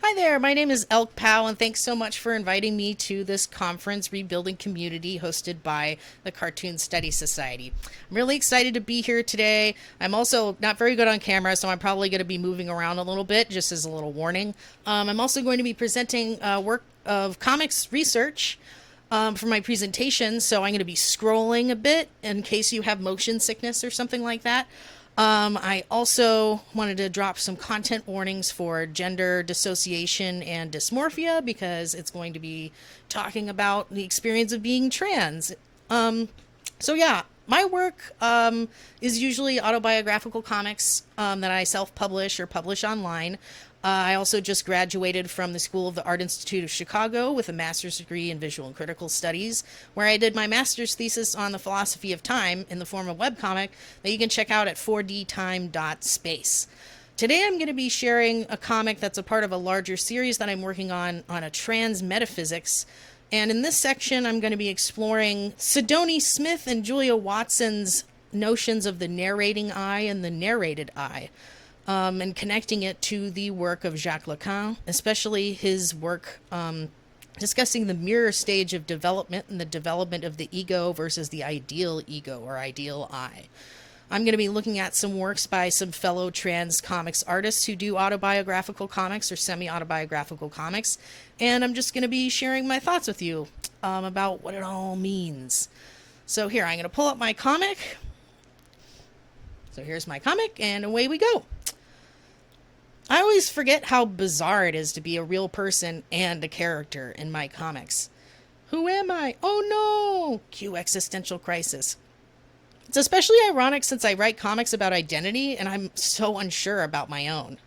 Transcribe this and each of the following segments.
Hi there, my name is Elk Pow, and thanks so much for inviting me to this conference, Rebuilding Community, hosted by the Cartoon Study Society. I'm really excited to be here today. I'm also not very good on camera, so I'm probably going to be moving around a little bit, just as a little warning. I'm also going to be presenting work of comics research for my presentation, so I'm going to be scrolling a bit in case you have motion sickness or something like that. I also wanted to drop some content warnings for gender dissociation and dysmorphia because it's going to be talking about the experience of being trans. My work is usually autobiographical comics that I self-publish or publish online. I also just graduated from the School of the Art Institute of Chicago with a master's degree in visual and critical studies, where I did my master's thesis on the philosophy of time in the form of webcomic that you can check out at 4dtime.space. Today I'm going to be sharing a comic that's a part of a larger series that I'm working on a Trans Metaphysics. And in this section, I'm going to be exploring Sidoni Smith and Julia Watson's notions of the narrating I and the narrated I. And connecting it to the work of Jacques Lacan, especially his work discussing the mirror stage of development and the development of the ego versus the ideal ego or ideal I. I'm going to be looking at some works by some fellow trans comics artists who do autobiographical comics or semi-autobiographical comics, and I'm just going to be sharing my thoughts with you about what it all means. So here, I'm going to pull up my comic. So here's my comic, and away we go. I always forget how bizarre it is to be a real person and a character in my comics. Who am I? Oh no! Cue existential crisis. It's especially ironic since I write comics about identity and I'm so unsure about my own.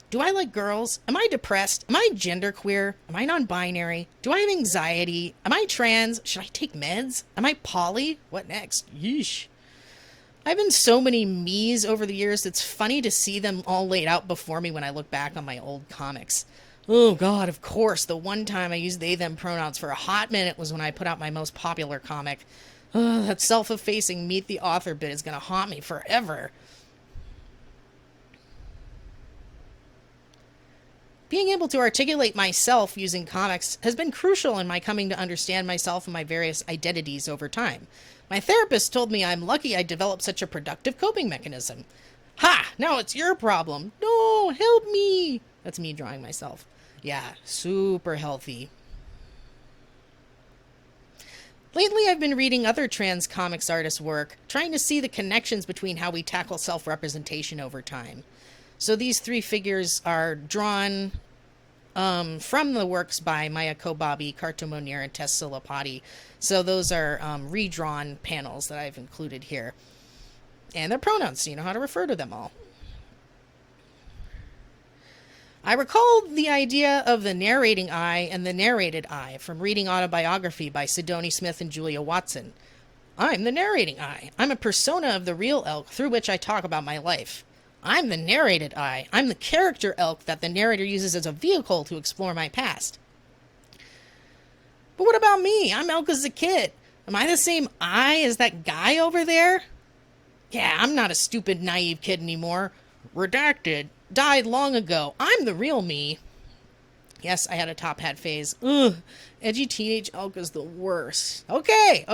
Do I like girls? Am I depressed? Am I genderqueer? Am I non-binary? Do I have anxiety? Am I trans? Should I take meds? Am I poly? What next? Yeesh. I've been so many me's over the years, it's funny to see them all laid out before me when I look back on my old comics. Oh god, of course, the one time I used they, them pronouns for a hot minute was when I put out my most popular comic. That self-effacing meet the author bit is going to haunt me forever. Being able to articulate myself using comics has been crucial in my coming to understand myself and my various identities over time. My therapist told me I'm lucky I developed such a productive coping mechanism. Ha! Now it's your problem. No, help me! That's me drawing myself. Yeah, super healthy. Lately, I've been reading other trans comics artists' work, trying to see the connections between how we tackle self-representation over time. So these three figures are drawn from the works by Maya Kobabe, Karto Monir, and Tess Silapati. So those are redrawn panels that I've included here. And their pronouns, so you know how to refer to them all. I recalled the idea of the narrating I and the narrated I from reading Autobiography by Sidoni Smith and Julia Watson. I'm the narrating I. I'm a persona of the real Elk through which I talk about my life. I'm the narrated I. I'm the character Elk that the narrator uses as a vehicle to explore my past. But what about me? I'm Elk as a kid. Am I the same I as that guy over there? Yeah, I'm not a stupid, naive kid anymore. Redacted. Died long ago. I'm the real me. Yes, I had a top hat phase. Ugh. Edgy teenage Elk is the worst. Okay,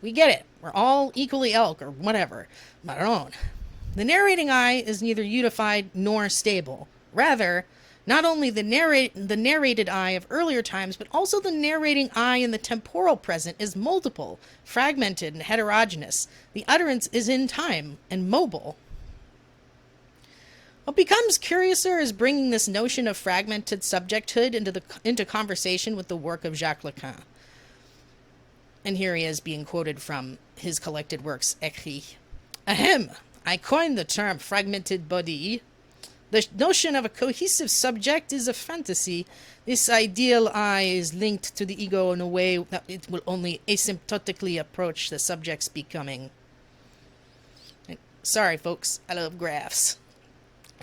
we get it. We're all equally Elk or whatever. But I don't. The narrating I is neither unified nor stable. Rather, not only the narrated I of earlier times, but also the narrating I in the temporal present is multiple, fragmented, and heterogeneous. The utterance is in time and mobile. What becomes curiouser is bringing this notion of fragmented subjecthood into conversation with the work of Jacques Lacan. And here he is being quoted from his collected works, Écrits. Ahem! I coined the term fragmented body. The notion of a cohesive subject is a fantasy. This ideal I is linked to the ego in a way that it will only asymptotically approach the subject's becoming. Sorry, folks, I love graphs.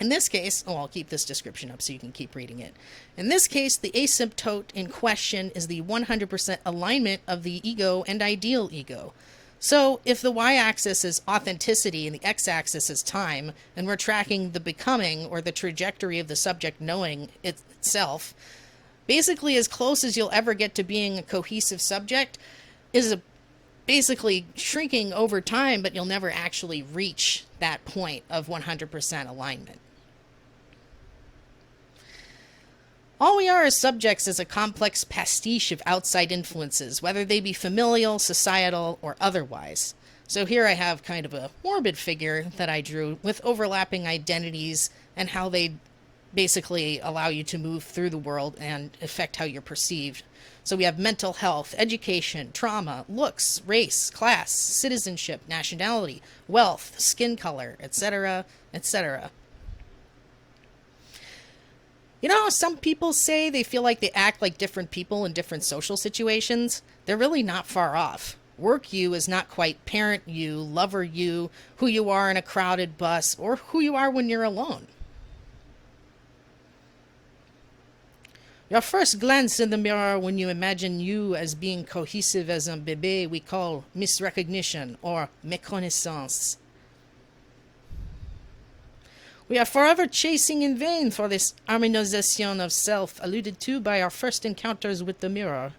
In this case, I'll keep this description up so you can keep reading it. In this case, the asymptote in question is the 100% alignment of the ego and ideal ego. So if the y-axis is authenticity and the x-axis is time, and we're tracking the becoming or the trajectory of the subject knowing itself, basically as close as you'll ever get to being a cohesive subject is basically shrinking over time, but you'll never actually reach that point of 100% alignment. All we are as subjects is a complex pastiche of outside influences, whether they be familial, societal, or otherwise. So here I have kind of a morbid figure that I drew with overlapping identities and how they basically allow you to move through the world and affect how you're perceived. So we have mental health, education, trauma, looks, race, class, citizenship, nationality, wealth, skin color, etc., etc. You know how some people say they feel like they act like different people in different social situations? They're really not far off. Work you is not quite parent you, lover you, who you are in a crowded bus, or who you are when you're alone. Your first glance in the mirror when you imagine you as being cohesive as un bébé we call misrecognition or méconnaissance. We are forever chasing in vain for this harmonization of self alluded to by our first encounters with the mirror.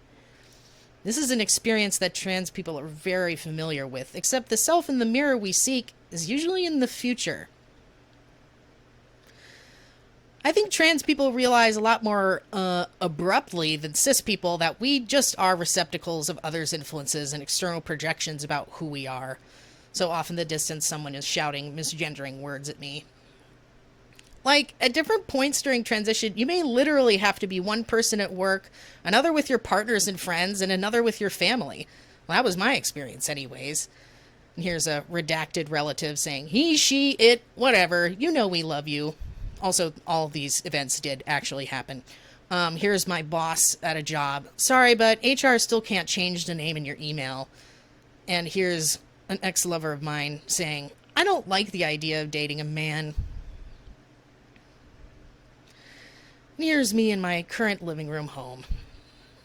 This is an experience that trans people are very familiar with, except the self in the mirror we seek is usually in the future. I think trans people realize a lot more abruptly than cis people that we just are receptacles of others' influences and external projections about who we are. So off in the distance, someone is shouting misgendering words at me. Like, at different points during transition, you may literally have to be one person at work, another with your partners and friends, and another with your family. Well, that was my experience anyways. And here's a redacted relative saying, he, she, it, whatever, you know we love you. Also, all these events did actually happen. Here's my boss at a job. Sorry, but HR still can't change the name in your email. And here's an ex-lover of mine saying, I don't like the idea of dating a man. Here's me in my current living room home.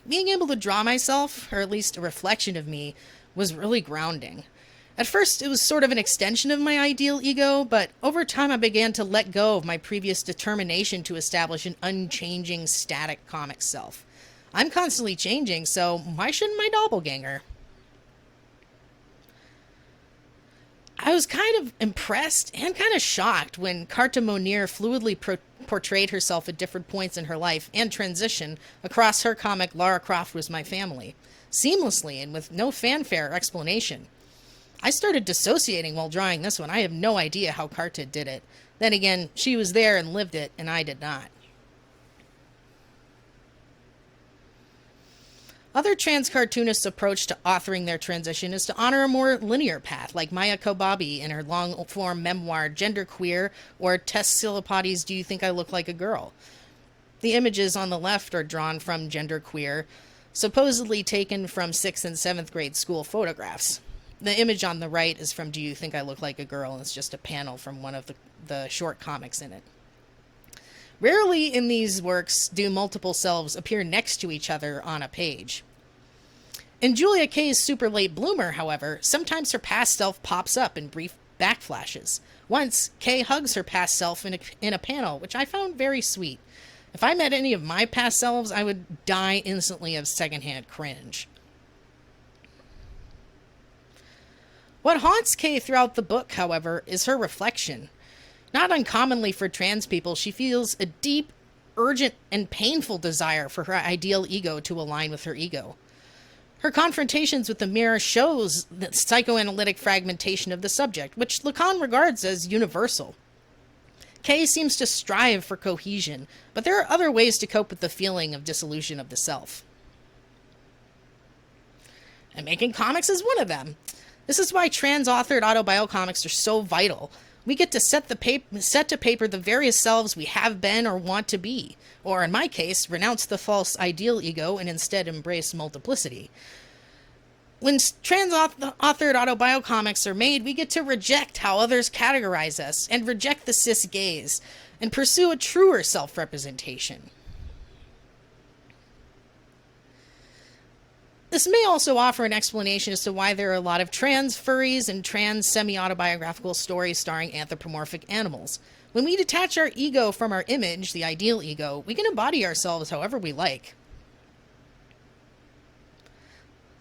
Being able to draw myself, or at least a reflection of me, was really grounding. At first, it was sort of an extension of my ideal ego, but over time I began to let go of my previous determination to establish an unchanging, static comic self. I'm constantly changing, so why shouldn't my doppelganger? I was kind of impressed and kind of shocked when Carta Monir fluidly portrayed herself at different points in her life and transition across her comic Lara Croft Was My Family, seamlessly and with no fanfare or explanation. I started dissociating while drawing this one. I have no idea how Carta did it. Then again, she was there and lived it, and I did not. Other trans cartoonists' approach to authoring their transition is to honor a more linear path, like Maya Kobabe in her long-form memoir Genderqueer, or Tess Silipati's Do You Think I Look Like a Girl? The images on the left are drawn from Genderqueer, supposedly taken from 6th and 7th grade school photographs. The image on the right is from Do You Think I Look Like a Girl? And it's just a panel from one of the short comics in it. Rarely in these works do multiple selves appear next to each other on a page. In Julia Kay's Super Late Bloomer, however, sometimes her past self pops up in brief backflashes. Once, Kay hugs her past self in a panel, which I found very sweet. If I met any of my past selves, I would die instantly of secondhand cringe. What haunts Kay throughout the book, however, is her reflection. Not uncommonly for trans people, she feels a deep, urgent, and painful desire for her ideal ego to align with her ego. Her confrontations with the mirror shows the psychoanalytic fragmentation of the subject, which Lacan regards as universal. Kay seems to strive for cohesion, but there are other ways to cope with the feeling of dissolution of the self. And making comics is one of them. This is why trans-authored autobiographical comics are so vital. We get to set to paper the various selves we have been or want to be, or in my case, renounce the false ideal ego and instead embrace multiplicity. When trans-authored autobiographical comics are made, we get to reject how others categorize us and reject the cis gaze and pursue a truer self-representation. This may also offer an explanation as to why there are a lot of trans furries and trans semi-autobiographical stories starring anthropomorphic animals. When we detach our ego from our image, the ideal ego, we can embody ourselves however we like.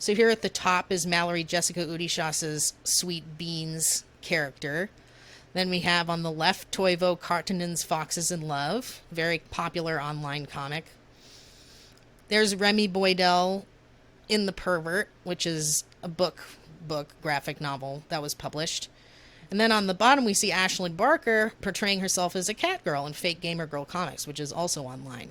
So here at the top is Mallory Jessica Udishas's Sweet Beans character. Then we have on the left Toivo Karttinen's Foxes in Love, very popular online comic. There's Remy Boydell in The Pervert, which is a book graphic novel that was published. And then on the bottom we see Ashlyn Barker portraying herself as a cat girl in Fake Gamer Girl Comics, which is also online.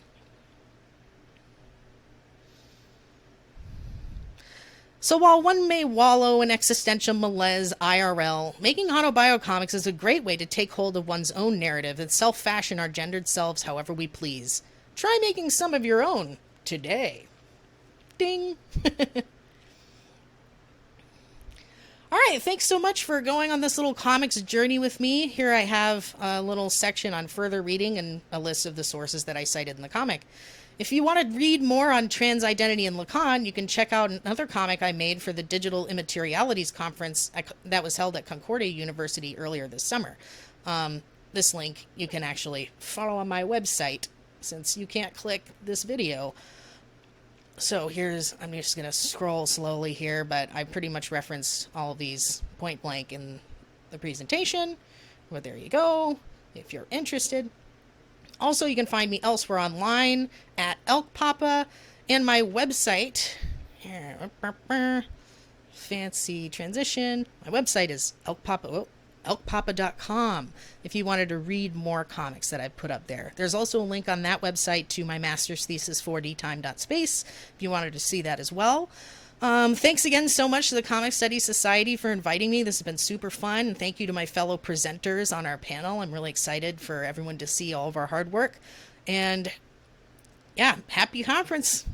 So while one may wallow in existential malaise IRL, making autobiocomics is a great way to take hold of one's own narrative and self-fashion our gendered selves however we please. Try making some of your own today. Ding! Alright, thanks so much for going on this little comics journey with me. Here I have a little section on further reading and a list of the sources that I cited in the comic. If you want to read more on Trans Identity and Lacan, you can check out another comic I made for the Digital Immaterialities Conference that was held at Concordia University earlier this summer. This link you can actually follow on my website, since you can't click this video. So I'm just going to scroll slowly here, but I pretty much referenced all of these point blank in the presentation. Well, there you go, if you're interested. Also, you can find me elsewhere online at Elk Papa and my website. Fancy transition. My website is elkpapa.com if you wanted to read more comics that I've put up there. There's also a link on that website to my master's thesis 4dtime.space if you wanted to see that as well. Thanks again so much to the Comic Studies Society for inviting me. This has been super fun, and thank you to my fellow presenters on our panel. I'm really excited for everyone to see all of our hard work. And yeah, happy conference.